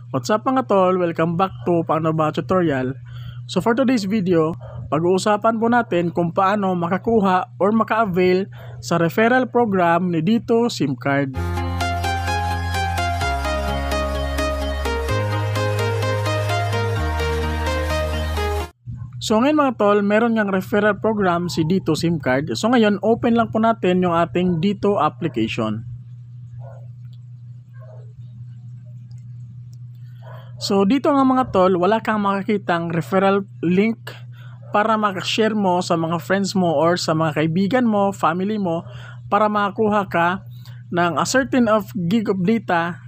What's up mga tol? Welcome back to Paano Ba Tutorial. So for today's video, pag-uusapan po natin kung paano makakuha or maka-avail sa referral program ni Dito SIM Card. So ngayon mga tol, meron ngang referral program si Dito SIM Card. So ngayon, open lang po natin yung ating Dito application. So dito nga mga tol, wala kang makakitang referral link para makashare mo sa mga friends mo or sa mga kaibigan mo, family mo, para makakuha ka ng a certain of gig of data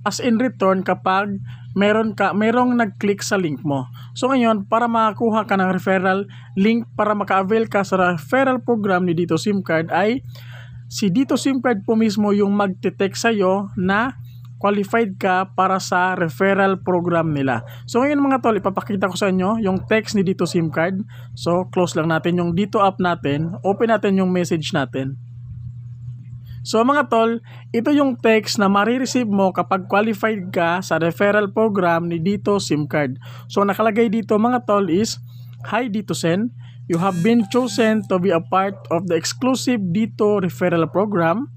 as in return kapag merong nag-click sa link mo. So ngayon, para makakuha ka ng referral link para maka-avail ka sa referral program ni Dito SIM Card, ay si Dito SIM Card po mismo yung magte-text sa'yo na qualified ka para sa referral program nila. So ngayon mga tol, ipapakita ko sa inyo yung text ni Dito SIM Card. So close lang natin yung Dito app natin, open natin yung message natin. So mga tol, ito yung text na marireceive mo kapag qualified ka sa referral program ni Dito SIM Card. So nakalagay dito mga tol is, "Hi Dito Sen, you have been chosen to be a part of the exclusive Dito referral program.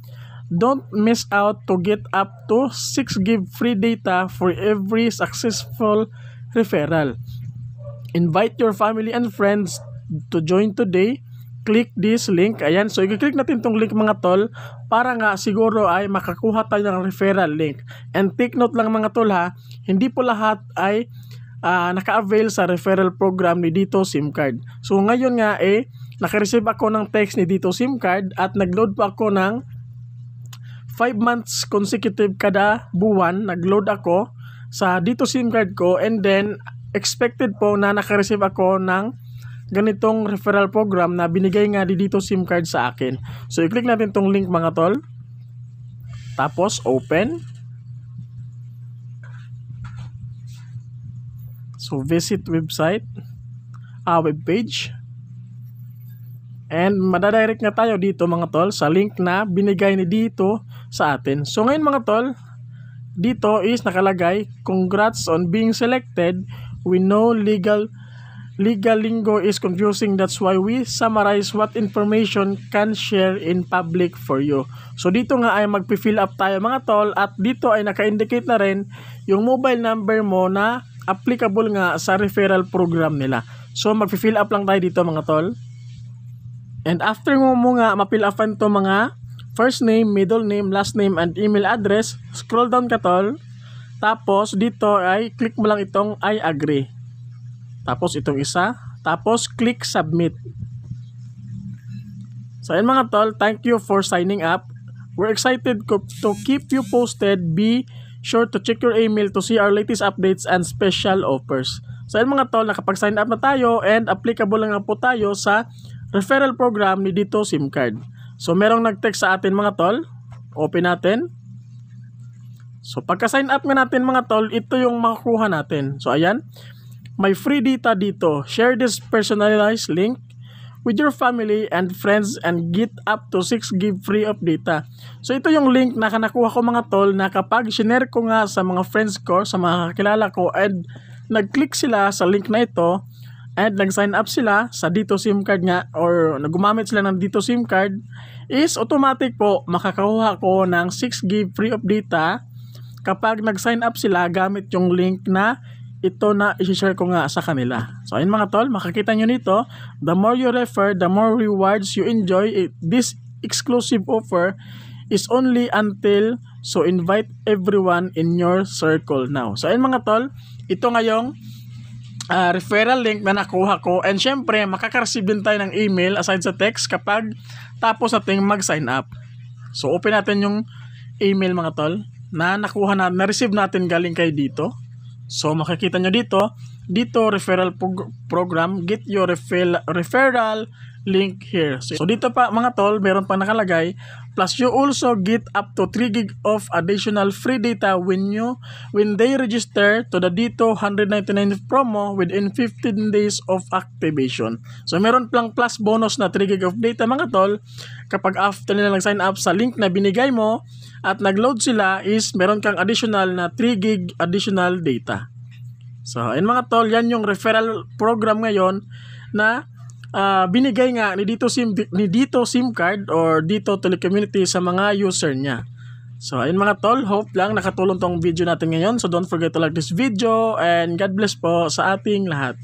Don't miss out to get up to 6 GB free data for every successful referral. Invite your family and friends to join today. Click this link." Ayan, so i-click natin tong link mga tol para nga siguro ay makakuha tayo ng referral link. And take note lang mga tol ha, hindi po lahat ay naka-avail sa referral program ni Dito SIM Card. So ngayon nga naka-receive ako ng text ni Dito SIM Card at nag-load pa ako ng 5 months consecutive kada buwan, nag-load ako sa Dito SIM Card ko, and then expected po na naka-receive ako ng ganitong referral program na binigay nga ni Dito SIM Card sa akin. So i-click natin tong link mga tol. Tapos open. So visit website, web page. And madadirect nga tayo dito mga tol sa link na binigay ni Dito sa atin. So ngayon mga tol, dito is nakalagay, "Congrats on being selected. We know legal lingo is confusing. That's why we summarize what information can share in public for you." So dito nga ay magpi-fill up tayo mga tol, at dito ay naka-indicate na rin yung mobile number mo na applicable nga sa referral program nila. So magpi-fill up lang tayo dito mga tol. And after mo nga ma-fill upan to mga first name, middle name, last name, and email address, scroll down ka tol. Tapos dito ay click mo lang itong I agree. Tapos itong isa, tapos click submit. So ayun mga tol, thank you for signing up. We're excited to keep you posted. Be sure to check your email to see our latest updates and special offers. So ayun mga tol, nakapag-sign up na tayo and applicable lang po tayo sa referral program ni Dito SIM Card. So merong nag-text sa atin mga tol. Open natin. So pagka-sign up nga natin mga tol, ito yung makukuha natin. So ayan, may free data dito. Share this personalized link with your family and friends and get up to 6 GB free of data. So ito yung link na nakuha ko mga tol, na kapag share ko nga sa mga friends ko, sa mga kakilala ko, and nag-click sila sa link na ito and nag-sign up sila sa Dito SIM Card nga, or nagumamit sila ng Dito SIM Card, is automatic po makakakuha ko ng 6 GB free of data kapag nag-sign up sila gamit yung link na ito na i-share ko nga sa kanila. So ayun mga tol, makakita nyo nito, the more you refer, the more rewards you enjoy. This exclusive offer is only until, so invite everyone in your circle now. So ayun mga tol, ito ngayong referral link na nakuha ko, and syempre makaka-receive din tayo ng email aside sa text kapag tapos natin mag-sign up. So open natin yung email mga tol na nakuha na-receive natin galing kay Dito. So makikita nyo dito referral program, get your referral link here. So dito pa mga tol, meron pa nakalagay, plus you also get up to 3 GB of additional free data when they register to the Dito 199 promo within 15 days of activation. So meron plang plus bonus na 3 GB of data mga tol kapag after nila nag-sign up sa link na binigay mo, at nag-load sila is meron kang additional na 3 gig additional data. So, ayun mga tol, yan yung referral program ngayon na binigay nga ni Dito SIM card or Dito Telecommunity sa mga user niya. So, ayun mga tol, hope lang nakatulong tong video natin ngayon. So, don't forget to like this video and God bless po sa ating lahat.